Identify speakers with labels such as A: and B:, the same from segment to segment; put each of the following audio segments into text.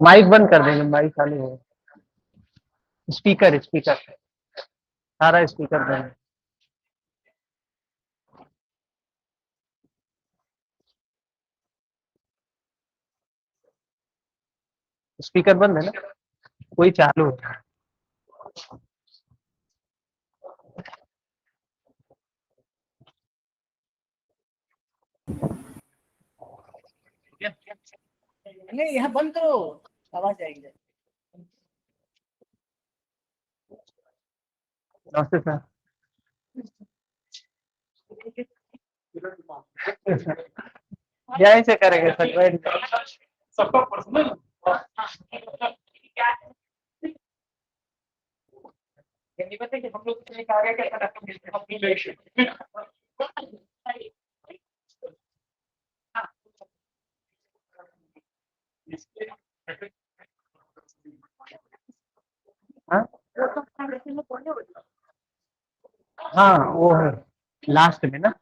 A: Mic बंद कर देंगे, माइक चालू हो। स्पीकर स्पीकर सारा स्पीकर बंद। स्पीकर बंद है ना, कोई चालू है।
B: नहीं, यहाँ बंद करो, आवाज आएगी।
A: नमस्ते सर। यहीं से करेंगे सर, बैठ जाओ।
C: सबका पर्सनल पता कि हम लोग कार्य के
A: हाँ वो है लास्ट में ना।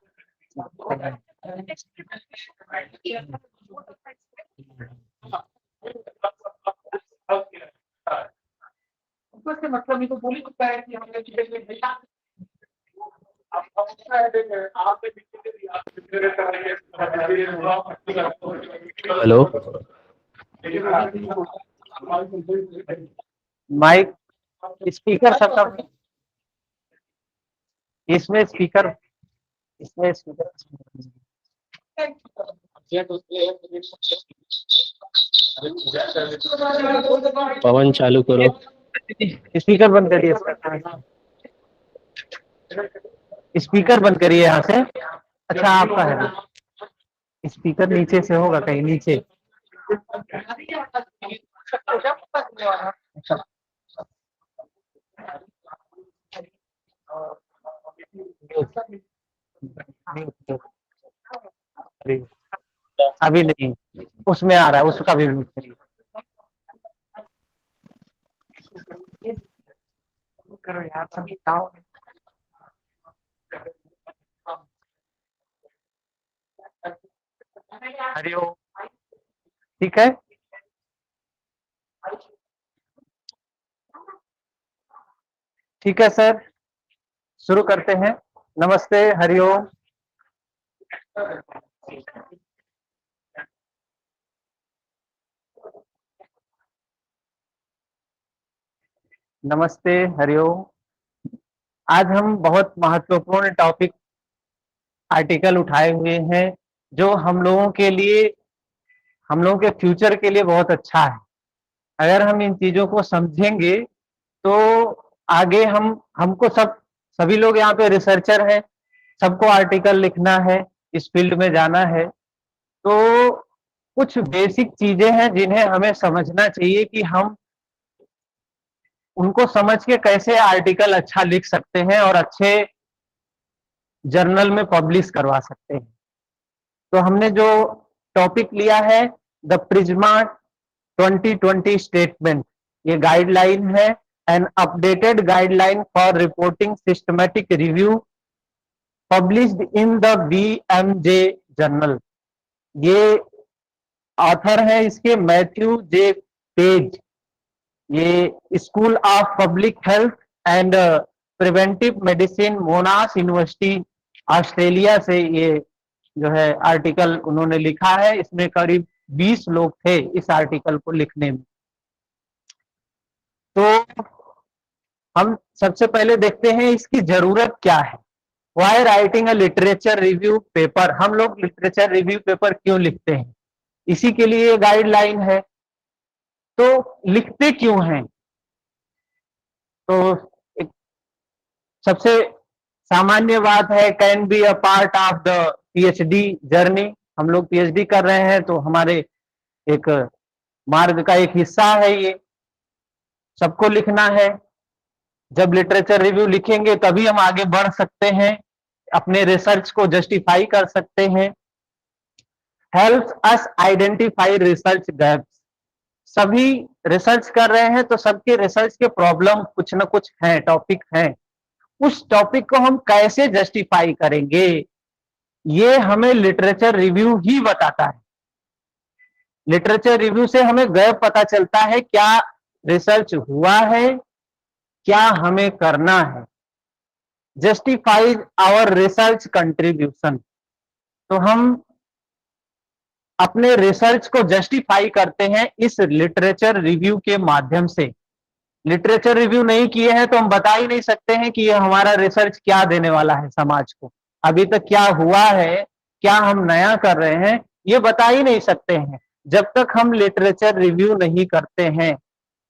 C: मतलब ये तो बोल ही सकता है कि हमने
D: हेलो,
A: माइक स्पीकर सबका, इसमें स्पीकर
D: पवन चालू करो।
A: स्पीकर बंद करिए, स्पीकर बंद करिए यहाँ से। अच्छा आपका है स्पीकर, नीचे से होगा कहीं नीचे। अभी नहीं, उसमें आ रहा है, उसका भी म्यूट करिए। करो यार, सभी आओ। हरिओम, ठीक है। ठीक है सर, शुरू करते हैं। नमस्ते, हरिओम। नमस्ते, हरिओम। आज हम बहुत महत्वपूर्ण टॉपिक आर्टिकल उठाए हुए हैं जो हम लोगों के लिए, हम लोगों के फ्यूचर के लिए बहुत अच्छा है। अगर हम इन चीजों को समझेंगे तो आगे हमको सभी लोग यहाँ पे रिसर्चर हैं, सबको आर्टिकल लिखना है, इस फील्ड में जाना है। तो कुछ बेसिक चीजें हैं जिन्हें हमें समझना चाहिए कि हम उनको समझ के कैसे आर्टिकल अच्छा लिख सकते हैं और अच्छे जर्नल में पब्लिश करवा सकते हैं। तो हमने जो टॉपिक लिया है, द प्रिज्मा 2020 स्टेटमेंट, ये गाइडलाइन है, N updated guideline for reporting systematic review published in the BMJ journal. ये ऑथर है इसके मैथ्यू जे पेज। ये school of public health and preventive medicine, मोनाश university, Australia से ये जो है आर्टिकल उन्होंने लिखा है। इसमें करीब 20 लोग थे इस आर्टिकल को लिखने में। तो हम सबसे पहले देखते हैं इसकी जरूरत क्या है। Why writing a literature review paper, हम लोग लिटरेचर रिव्यू पेपर क्यों लिखते हैं, इसी के लिए गाइडलाइन है। तो लिखते क्यों हैं, तो एक सबसे सामान्य बात है, can be a part of the PhD journey. हम लोग पीएचडी कर रहे हैं तो हमारे एक मार्ग का एक हिस्सा है, ये सबको लिखना है। जब लिटरेचर रिव्यू लिखेंगे तभी हम आगे बढ़ सकते हैं, अपने रिसर्च को जस्टिफाई कर सकते हैं। Helps us identify research gaps, सभी रिसर्च कर रहे हैं तो सबके रिसर्च के प्रॉब्लम कुछ ना कुछ हैं, टॉपिक हैं। उस टॉपिक को हम कैसे जस्टिफाई करेंगे, ये हमें लिटरेचर रिव्यू ही बताता है। लिटरेचर रिव्यू से हमें गैप पता चलता है, क्या रिसर्च हुआ है, क्या हमें करना है। जस्टिफाइज आवर रिसर्च कंट्रीब्यूशन, तो हम अपने रिसर्च को जस्टिफाई करते हैं इस लिटरेचर रिव्यू के माध्यम से। लिटरेचर रिव्यू नहीं किए हैं तो हम बता ही नहीं सकते हैं कि ये हमारा रिसर्च क्या देने वाला है समाज को, अभी तक क्या हुआ है, क्या हम नया कर रहे हैं, ये बता ही नहीं सकते हैं जब तक हम लिटरेचर रिव्यू नहीं करते हैं।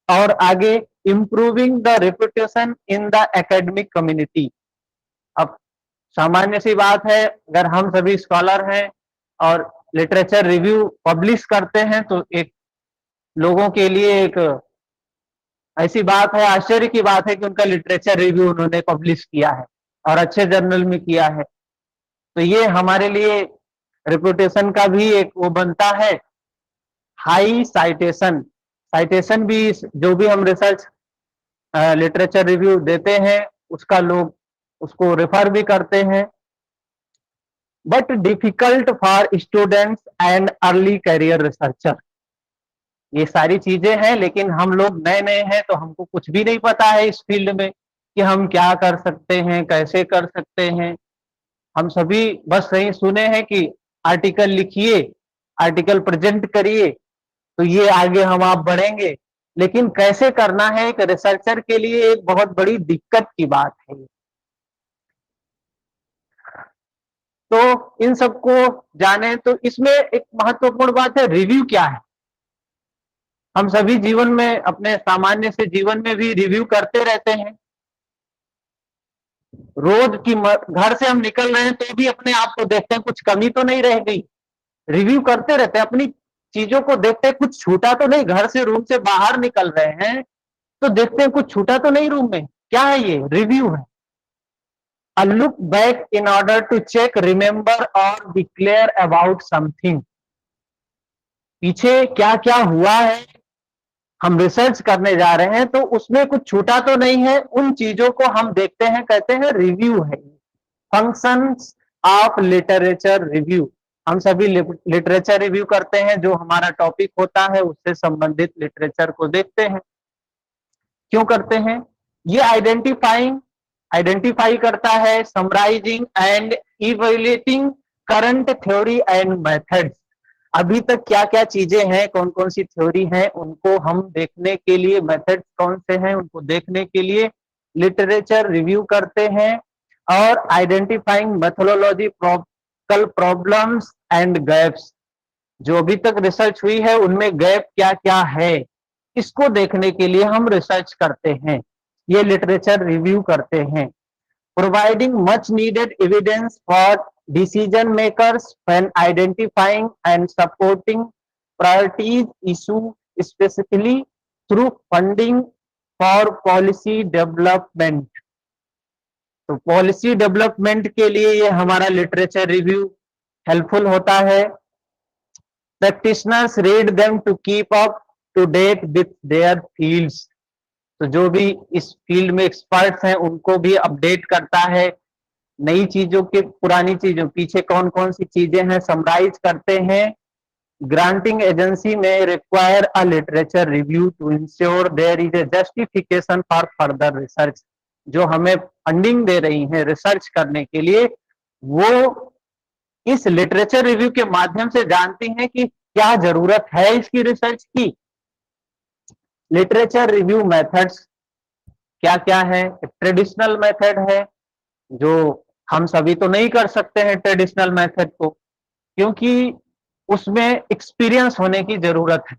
A: और आगे improving the reputation in the academic community. अब सामान्य सी बात है, अगर हम सभी स्कॉलर हैं और लिटरेचर रिव्यू पब्लिश करते हैं तो एक लोगों के लिए एक ऐसी बात है, आश्चर्य की बात है कि उनका लिटरेचर रिव्यू उन्होंने पब्लिश किया है और अच्छे जर्नल में किया है। तो ये हमारे लिए रेपुटेशन का भी एक वो बनता है। हाई साइटेशन, साइटेशन भी जो भी हम रिसर्च लिटरेचर रिव्यू देते हैं उसका लोग उसको रेफर भी करते हैं। But difficult for students and early career researcher, ये सारी चीजें हैं, लेकिन हम लोग नए नए हैं तो हमको कुछ भी नहीं पता है इस फील्ड में कि हम क्या कर सकते हैं, कैसे कर सकते हैं। हम सभी बस यही सुने हैं कि आर्टिकल लिखिए, आर्टिकल प्रेजेंट करिए तो ये आगे हम आप बढ़ेंगे, लेकिन कैसे करना है एक रिसर्चर के लिए एक बहुत बड़ी दिक्कत की बात है। तो इन सबको जाने तो इसमें एक महत्वपूर्ण बात है, रिव्यू क्या है। हम सभी जीवन में अपने सामान्य से जीवन में भी रिव्यू करते रहते हैं। रोज की घर से हम निकल रहे हैं तो भी अपने आप को देखते हैं कुछ कमी तो नहीं रह गई, रिव्यू करते रहते हैं अपनी चीजों को, देखते हैं कुछ छूटा तो नहीं। घर से रूम से बाहर निकल रहे हैं तो देखते हैं कुछ छूटा तो नहीं रूम में, क्या है ये रिव्यू है। A look back in order to check, remember or declare about something। पीछे क्या क्या हुआ है, हम रिसर्च करने जा रहे हैं तो उसमें कुछ छूटा तो नहीं है, उन चीजों को हम देखते हैं, कहते हैं रिव्यू है। फंक्शंस ऑफ लिटरेचर रिव्यू, हम सभी लिटरेचर रिव्यू करते हैं, जो हमारा टॉपिक होता है उससे संबंधित लिटरेचर को देखते हैं। क्यों करते हैं? ये आइडेंटिफाई करता है, summarising and evaluating current theory and methods. अभी तक क्या क्या चीजें हैं, कौन कौन सी थ्योरी हैं, उनको हम देखने के लिए, मेथड्स कौन से हैं उनको देखने के लिए लिटरेचर रिव्यू करते हैं। और identifying methodology problems and gaps, जो अभी तक रिसर्च हुई है उनमें गैप क्या क्या है, इसको देखने के लिए हम रिसर्च करते हैं, ये लिटरेचर रिव्यू करते हैं। Providing much needed evidence for decision makers when identifying and supporting priorities issue, specifically through funding for policy development। तो पॉलिसी डेवलपमेंट के लिए ये हमारा लिटरेचर रिव्यू हेल्पफुल होता है। Practitioners read them to keep up to date with their fields, तो जो भी इस फील्ड में एक्सपर्ट्स हैं उनको भी अपडेट करता है, नई चीजों के, पुरानी चीजों, पीछे कौन कौन सी चीजें हैं समराइज करते हैं। ग्रांटिंग एजेंसी में require a literature review to ensure there is a justification for further research, जो हमें फंडिंग दे रही है रिसर्च करने के लिए, वो इस लिटरेचर रिव्यू के माध्यम से जानती हैं कि क्या जरूरत है इसकी रिसर्च की। लिटरेचर रिव्यू मेथड्स क्या क्या है? ट्रेडिशनल मेथड है, जो हम सभी तो नहीं कर सकते हैं ट्रेडिशनल मेथड को, क्योंकि उसमें एक्सपीरियंस होने की जरूरत है।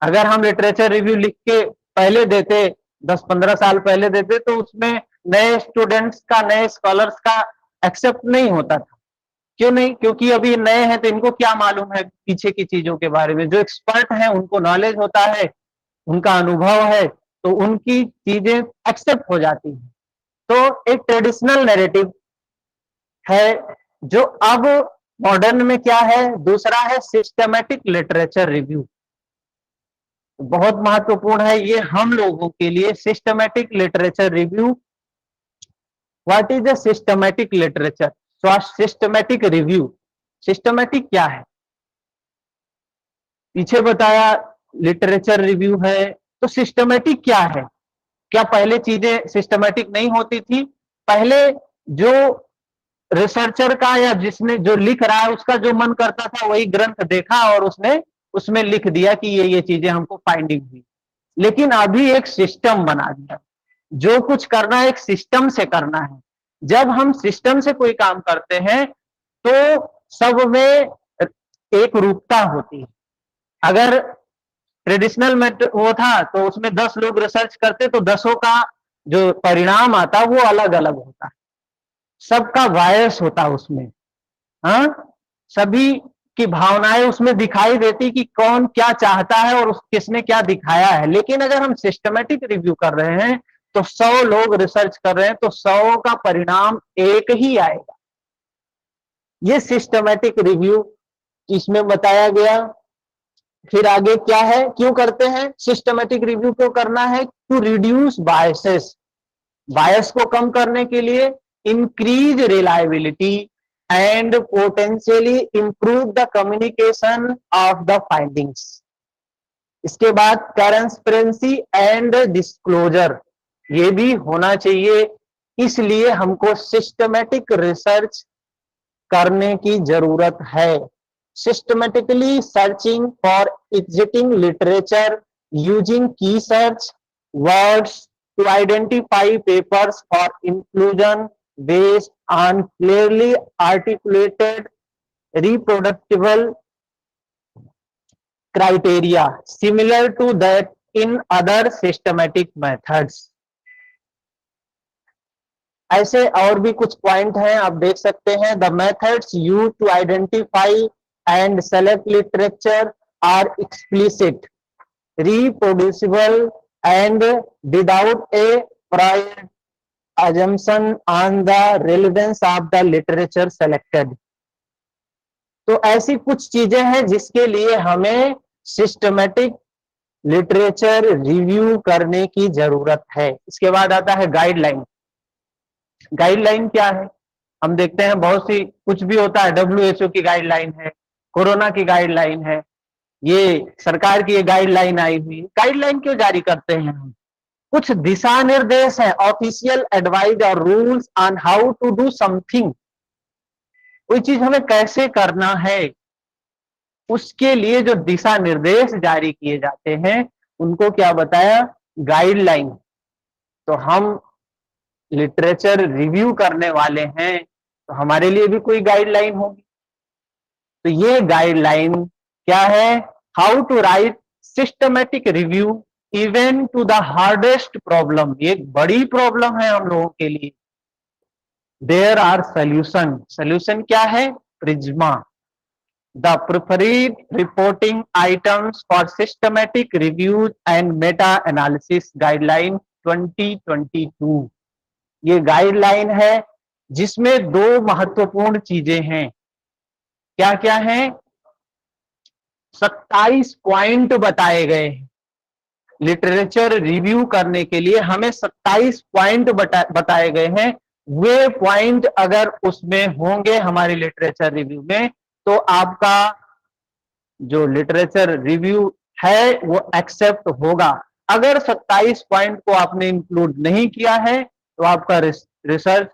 A: अगर हम लिटरेचर रिव्यू लिख के पहले देते, 10-15 साल पहले देते, तो उसमें नए स्टूडेंट्स का, नए स्कॉलर्स का एक्सेप्ट नहीं होता था। क्यों नहीं? क्योंकि अभी नए हैं तो इनको क्या मालूम है पीछे की चीजों के बारे में। जो एक्सपर्ट हैं उनको नॉलेज होता है, उनका अनुभव है, तो उनकी चीजें एक्सेप्ट हो जाती हैं। तो एक ट्रेडिशनल नैरेटिव है, जो अब मॉडर्न में क्या है, दूसरा है सिस्टमैटिक लिटरेचर रिव्यू। बहुत महत्वपूर्ण है ये हम लोगों के लिए, systematic literature review. What is a systematic literature, systematic review? Systematic क्या है? पीछे बताया लिटरेचर रिव्यू है। तो सिस्टमेटिक क्या है? क्या पहले चीजें सिस्टमेटिक नहीं होती थी? पहले जो रिसर्चर का या जिसने जो लिख रहा है उसका जो मन करता था वही ग्रंथ देखा और उसने उसमें लिख दिया कि ये चीजें हमको फाइंडिंग हुई। लेकिन अभी एक सिस्टम बना दिया, जो कुछ करना है एक सिस्टम से करना है। जब हम सिस्टम से कोई काम करते हैं तो सब में एक रूपता होती है। अगर ट्रेडिशनल वो था तो उसमें 10 लोग रिसर्च करते तो 10 का जो परिणाम आता वो अलग अलग होता, सबका वायस होता उसमें। हाँ, सभी की भावनाएं उसमें दिखाई देती कि कौन क्या चाहता है और किसने क्या दिखाया है। लेकिन अगर हम सिस्टमेटिक रिव्यू कर रहे हैं तो 100 लोग रिसर्च कर रहे हैं तो 100 का परिणाम एक ही आएगा। ये सिस्टमेटिक रिव्यू इसमें बताया गया। फिर आगे क्या है, क्यों करते हैं सिस्टमेटिक रिव्यू? क्यों करना है? टू रिड्यूस बायसेस, बायस को कम करने के लिए, increase reliability and potentially improve the communication of the findings. इसके बाद ट्रांसपेरेंसी एंड डिस्क्लोजर, ये भी होना चाहिए। इसलिए हमको सिस्टमेटिक रिसर्च करने की जरूरत है। Systematically searching for existing literature using key search words to identify papers for inclusion based on clearly articulated reproducible criteria similar to that in other systematic methods। ऐसे और भी कुछ पॉइंट हैं, आप देख सकते हैं। The methods use to identify and select literature are explicit, reproducible and without a prior assumption on the relevance of the literature selected। तो ऐसी कुछ चीजें हैं जिसके लिए हमें सिस्टमेटिक लिटरेचर रिव्यू करने की जरूरत है। इसके बाद आता है गाइडलाइन। गाइडलाइन क्या है? हम देखते हैं बहुत सी कुछ भी होता है, WHO की गाइडलाइन है, कोरोना की गाइडलाइन है, ये सरकार की ये गाइडलाइन आई हुई। गाइडलाइन क्यों जारी करते हैं हम? कुछ दिशा निर्देश है, ऑफिशियल एडवाइस और rules on how to do something. कोई चीज हमें कैसे करना है उसके लिए जो दिशा निर्देश जारी किए जाते हैं उनको क्या बताया? गाइडलाइन। तो हम लिटरेचर रिव्यू करने वाले हैं तो हमारे लिए भी कोई गाइडलाइन होगी। तो ये गाइडलाइन क्या है? How to write systematic review even to the hardest problem. ये एक बड़ी प्रॉब्लम है हम लोगों के लिए। There are solution. सॉल्यूशन क्या है? Prisma, the preferred reporting items for systematic reviews and Meta analysis guideline 2022। ये गाइडलाइन है जिसमें 2 महत्वपूर्ण चीजें हैं। क्या क्या है? 27 पॉइंट बताए गए हैं। लिटरेचर रिव्यू करने के लिए हमें 27 पॉइंट बताए गए हैं। वे पॉइंट अगर उसमें होंगे हमारी लिटरेचर रिव्यू में तो आपका जो लिटरेचर रिव्यू है वो एक्सेप्ट होगा। अगर 27 पॉइंट को आपने इंक्लूड नहीं किया है तो आपका रिसर्च,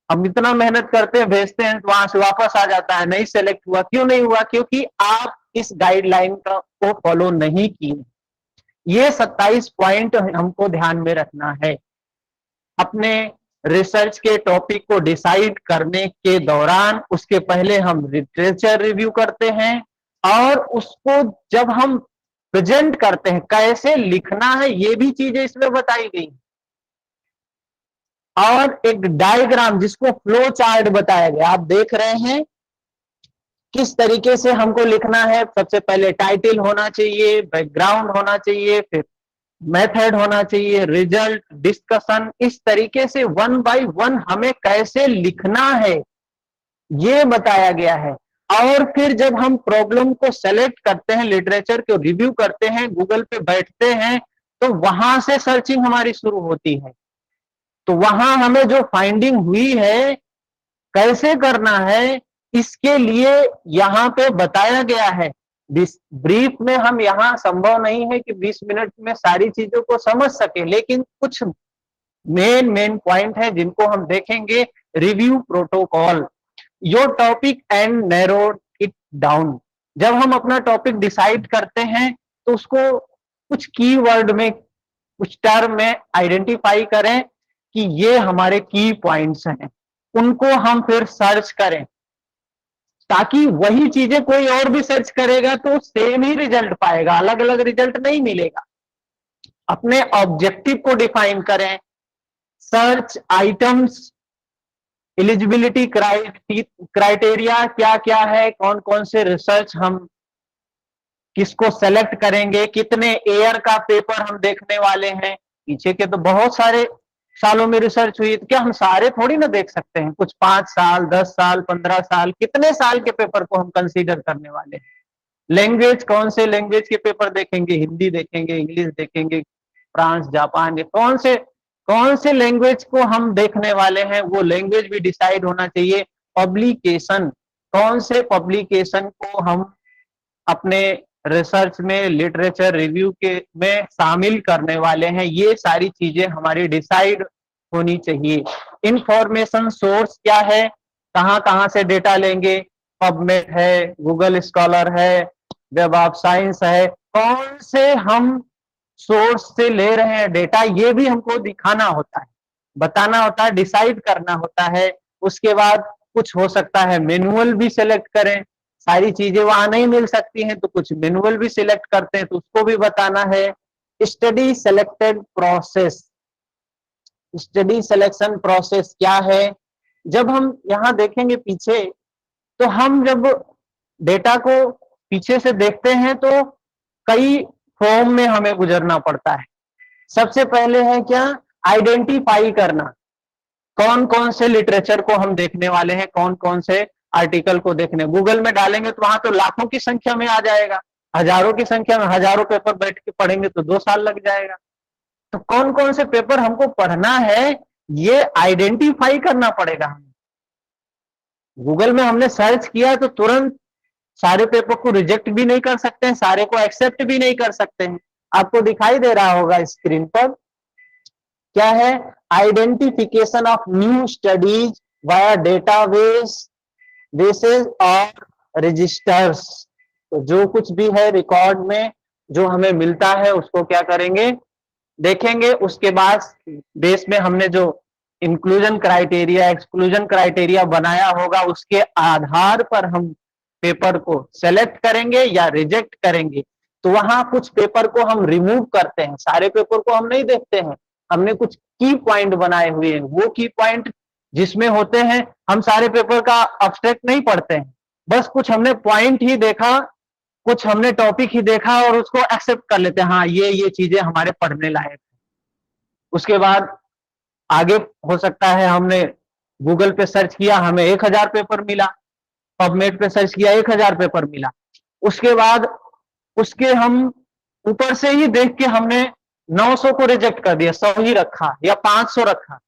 A: हम इतना मेहनत करते हैं, भेजते हैं तो वहां से वापस आ जाता है, नहीं सेलेक्ट हुआ। क्यों नहीं हुआ? क्योंकि आप इस गाइडलाइन को फॉलो नहीं किए। ये 27 पॉइंट हमको ध्यान में रखना है। अपने रिसर्च के टॉपिक को डिसाइड करने के दौरान उसके पहले हम लिटरेचर रिव्यू करते हैं और उसको जब हम प्रेजेंट करते हैं कैसे लिखना है ये भी चीजें इसमें बताई गई। और एक डायग्राम जिसको फ्लो चार्ट बताया गया, आप देख रहे हैं किस तरीके से हमको लिखना है। सबसे पहले टाइटल होना चाहिए, बैकग्राउंड होना चाहिए, फिर मेथड होना चाहिए, रिजल्ट, डिस्कशन। इस तरीके से 1 बाय 1 हमें कैसे लिखना है ये बताया गया है। और फिर जब हम प्रॉब्लम को सेलेक्ट करते हैं, लिटरेचर को रिव्यू करते हैं, गूगल पे बैठते हैं तो वहां से सर्चिंग हमारी शुरू होती है। तो वहां हमें जो फाइंडिंग हुई है कैसे करना है इसके लिए यहां पे बताया गया है। ब्रीफ में हम यहाँ संभव नहीं है कि 20 मिनट में सारी चीजों को समझ सके, लेकिन कुछ मेन पॉइंट है जिनको हम देखेंगे। Review protocol, your topic and narrow it down. जब हम अपना टॉपिक डिसाइड करते हैं तो उसको कुछ कीवर्ड में, कुछ टर्म में आइडेंटिफाई करें कि ये हमारे की पॉइंट्स हैं, उनको हम फिर सर्च करें, ताकि वही चीजें कोई और भी सर्च करेगा तो सेम ही रिजल्ट पाएगा, अलग अलग रिजल्ट नहीं मिलेगा। अपने ऑब्जेक्टिव को डिफाइन करें, सर्च आइटम्स, एलिजिबिलिटी क्राइटेरिया क्या क्या है, कौन कौन से रिसर्च हम किसको सेलेक्ट करेंगे, कितने ईयर का पेपर हम देखने वाले हैं। पीछे के तो बहुत सारे सालों में रिसर्च हुई, तो क्या हम सारे थोड़ी ना देख सकते हैं? कुछ 5 साल, 10 साल, 15 साल, कितने साल के पेपर को हम कंसीडर करने वाले हैं। लैंग्वेज, कौन से लैंग्वेज के पेपर देखेंगे, हिंदी देखेंगे, इंग्लिश देखेंगे, फ्रांस, जापान, कौन से लैंग्वेज को हम देखने वाले हैं, वो लैंग्वेज भी डिसाइड होना चाहिए। पब्लिकेशन, कौन से पब्लिकेशन को हम अपने रिसर्च में, लिटरेचर रिव्यू के में शामिल करने वाले हैं, ये सारी चीजें हमारी डिसाइड होनी चाहिए। इंफॉर्मेशन सोर्स क्या है, कहां कहां से डेटा लेंगे, पबमेड है, गूगल स्कॉलर है, वेब ऑफ साइंस है, कौन से हम सोर्स से ले रहे हैं डेटा, ये भी हमको दिखाना होता है, बताना होता है, डिसाइड करना होता है। उसके बाद कुछ हो सकता है मैनुअल भी सिलेक्ट करें, सारी चीजें वहां नहीं मिल सकती हैं तो कुछ मैनुअल भी सिलेक्ट करते हैं तो उसको भी बताना है। Study selected process, study selection process क्या है, जब हम यहाँ देखेंगे पीछे, तो हम जब डेटा को पीछे से देखते हैं तो कई फॉर्म में हमें गुजरना पड़ता है। सबसे पहले है क्या, आइडेंटिफाई करना, कौन कौन से लिटरेचर को हम देखने वाले हैं, कौन कौन से आर्टिकल को देखने। गूगल में डालेंगे तो वहां तो लाखों की संख्या में आ जाएगा, हजारों की संख्या में, हजारों पेपर बैठ के पढ़ेंगे तो 2 साल लग जाएगा। तो कौन कौन से पेपर हमको पढ़ना है, ये आइडेंटिफाई करना पड़ेगा हमें। गूगल में हमने सर्च किया तो तुरंत सारे पेपर को रिजेक्ट भी नहीं कर सकते हैं, सारे को एक्सेप्ट भी नहीं कर सकते हैं। आपको दिखाई दे रहा होगा स्क्रीन पर, क्या है, identification of new studies via database bases और रजिस्टर्स। तो जो कुछ भी है रिकॉर्ड में जो हमें मिलता है उसको क्या करेंगे, देखेंगे। उसके बाद बेस में हमने जो इंक्लूजन क्राइटेरिया, एक्सक्लूजन क्राइटेरिया बनाया होगा, उसके आधार पर हम पेपर को सेलेक्ट करेंगे या रिजेक्ट करेंगे। तो वहां कुछ पेपर को हम रिमूव करते हैं, सारे पेपर को हम नहीं देखते हैं। हमने कुछ की पॉइंट बनाए हुए हैं, वो की पॉइंट जिसमें होते हैं, हम सारे पेपर का अब्स्ट्रैक्ट नहीं पढ़ते हैं, बस कुछ हमने पॉइंट ही देखा, कुछ हमने टॉपिक ही देखा और उसको एक्सेप्ट कर लेते हैं, हाँ ये चीजें हमारे पढ़ने लायक है। उसके बाद आगे हो सकता है हमने गूगल पे सर्च किया, हमें 1000 पेपर मिला, पबमेड पे सर्च किया 1000 पेपर मिला। उसके बाद उसके हम ऊपर से ही देख के हमने 900 को रिजेक्ट कर दिया, 100 ही रखा या 500 रखा।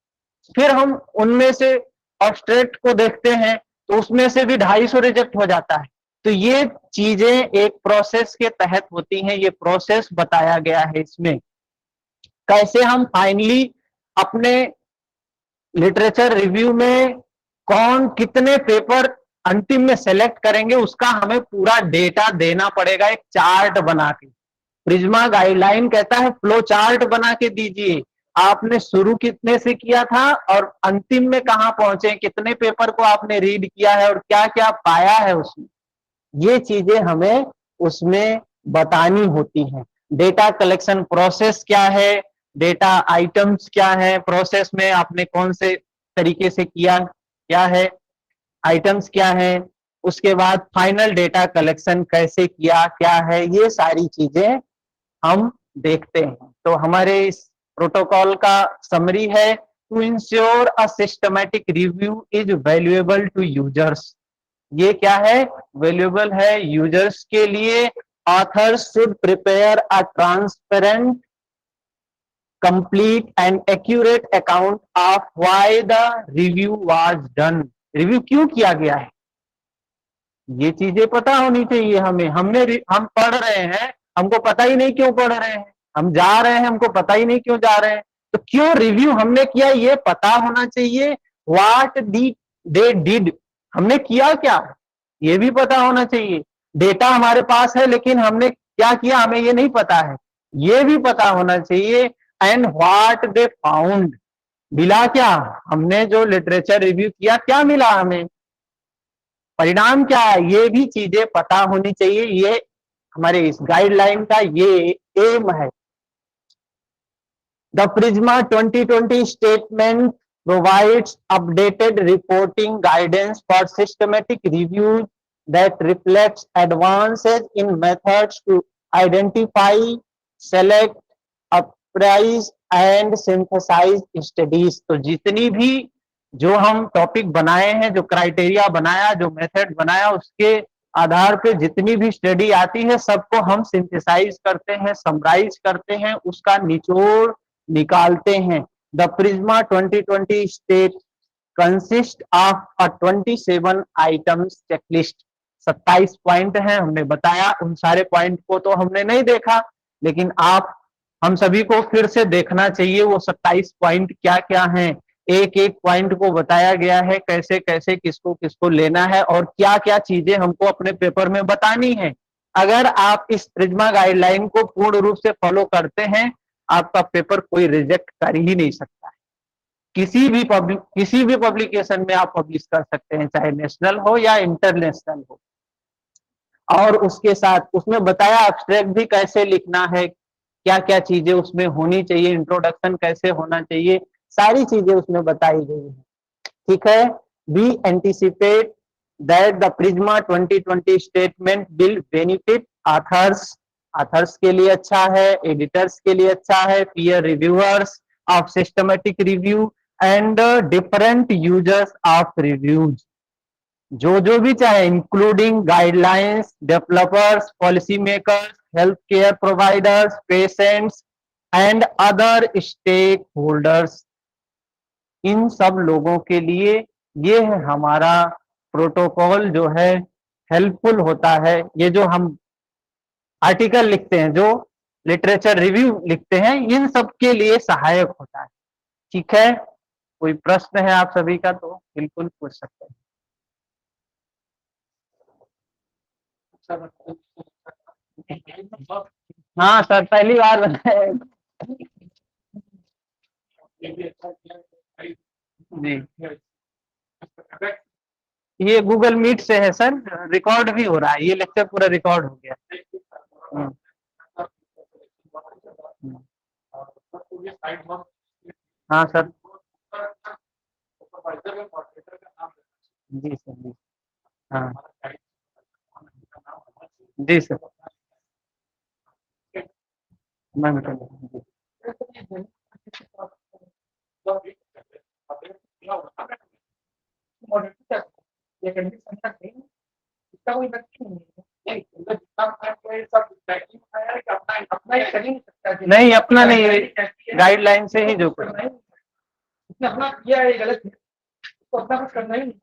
A: फिर हम उनमें से अब्स्ट्रैक्ट को देखते हैं तो उसमें से भी 250 रिजेक्ट हो जाता है। तो ये चीजें एक प्रोसेस के तहत होती हैं, ये प्रोसेस बताया गया है इसमें। कैसे हम फाइनली अपने लिटरेचर रिव्यू में कौन कितने पेपर अंतिम में सेलेक्ट करेंगे, उसका हमें पूरा डेटा देना पड़ेगा, एक चार्ट बना के। प्रिज्मा गाइडलाइन कहता है फ्लो चार्ट बना के दीजिए, आपने शुरू कितने से किया था और अंतिम में कहां पहुंचे, कितने पेपर को आपने रीड किया है और क्या क्या पाया है उसमें, ये चीजें हमें उसमें बतानी होती हैं। डेटा कलेक्शन प्रोसेस क्या है, डेटा आइटम्स क्या है, प्रोसेस में आपने कौन से तरीके से किया, क्या है, आइटम्स क्या है, उसके बाद फाइनल डेटा कलेक्शन कैसे किया, क्या है, ये सारी चीजें हम देखते हैं। तो हमारे इस प्रोटोकॉल का समरी है, to ensure a systematic review is valuable to users. ये क्या है, वैल्यूएबल है यूजर्स के लिए। Authors should prepare a transparent, complete and accurate account of why the review was done। Review क्यों किया गया है, ये चीजें पता होनी चाहिए हमें। हम पढ़ रहे हैं, हमको पता ही नहीं क्यों पढ़ रहे हैं। हम जा रहे हैं, हमको पता ही नहीं क्यों जा रहे हैं। तो क्यों रिव्यू हमने किया ये पता होना चाहिए। व्हाट दे डिड, हमने किया क्या, ये भी पता होना चाहिए। डेटा हमारे पास है लेकिन हमने क्या किया हमें ये नहीं पता है, ये भी पता होना चाहिए। एंड व्हाट दे फाउंड, मिला क्या, हमने जो लिटरेचर रिव्यू किया क्या मिला, हमें परिणाम क्या है, ये भी चीजें पता होनी चाहिए। ये हमारे इस गाइडलाइन का ये एम है। The PRISMA 2020 statement provides updated reporting guidance for systematic review that reflects advances in methods to identify, select, appraise and synthesize studies। तो जितनी भी जो हम टॉपिक बनाए हैं, जो क्राइटेरिया बनाया, जो मेथड बनाया, उसके आधार पे जितनी भी स्टडी आती है सबको हम सिंथेसाइज करते हैं, समराइज करते हैं, उसका निचोड़ निकालते हैं। The PRISMA 2020 state consist of a 27 items checklist. 27 point हैं, हमने बताया। उन सारे पॉइंट को तो हमने नहीं देखा, लेकिन हम सभी को फिर से देखना चाहिए वो 27 पॉइंट क्या क्या हैं। एक एक पॉइंट को बताया गया है, कैसे कैसे किसको किसको लेना है और क्या क्या चीजें हमको अपने पेपर में बतानी है। अगर आप इस प्रिज्मा गाइडलाइन को पूर्ण रूप से फॉलो करते हैं, आपका पेपर कोई रिजेक्ट कर ही नहीं सकता है। किसी भी पब्लिकेशन में आप पब्लिश कर सकते हैं, चाहे नेशनल हो या इंटरनेशनल हो। और उसके साथ उसमें बताया एब्स्ट्रैक्ट भी कैसे लिखना है, क्या क्या चीजें उसमें होनी चाहिए, इंट्रोडक्शन कैसे होना चाहिए, सारी चीजें उसमें बताई गई है। ठीक है। We anticipate that the PRISMA 2020 statement will benefit authors के लिए अच्छा है, एडिटर्स के लिए अच्छा है, peer reviewers of systematic review and different users of reviews. जो भी चाहे, including guidelines, developers, policy makers, health care providers, patients and other stakeholders, इन सब लोगों के लिए ये है हमारा प्रोटोकॉल जो है हेल्पफुल होता है। ये जो हम आर्टिकल लिखते हैं, जो लिटरेचर रिव्यू लिखते हैं, इन सब के लिए सहायक होता है। ठीक है। कोई प्रश्न है आप सभी का तो बिल्कुल पूछ सकते हैं। हाँ सर, पहली बार बनाया जी। ये गूगल मीट से है सर, रिकॉर्ड भी हो रहा है, ये लेक्चर पूरा रिकॉर्ड हो गया। हाँ सर। जी सर जी। हाँ जी सर, मैं बता दूँ।
C: इसका कोई व्यक्ति नहीं है, सब अपना ही कर ही नहीं सकता।
A: नहीं, अपना नहीं, गाइडलाइन से ही जो
C: उसने अपना किया है गलत है, उसको अपना कुछ करना ही नहीं।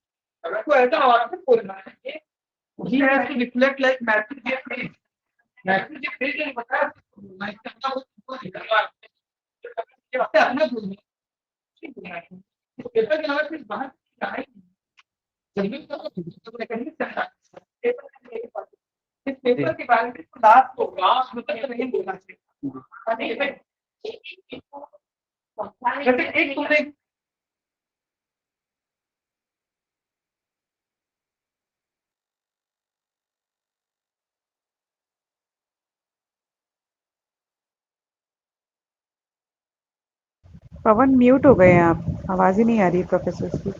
C: अगर कोई ऐसा और भी बोलना है कि he has to reflect like Matthew J. Page. Matthew J. Page ने बताया मैं अपना कुछ निकालवा ये अपना बोलना है। इस पेपर के अलावा फिर बाहर क्या है, जल्दी तो नहीं सकता। इस पेपर के बारे में लास्ट को लास्ट मतलब नहीं बोलना चाहिए। जैसे एक तुमने
E: पवन म्यूट हो गए हैं आप, आवाज ही नहीं आ रही प्रोफेसर की।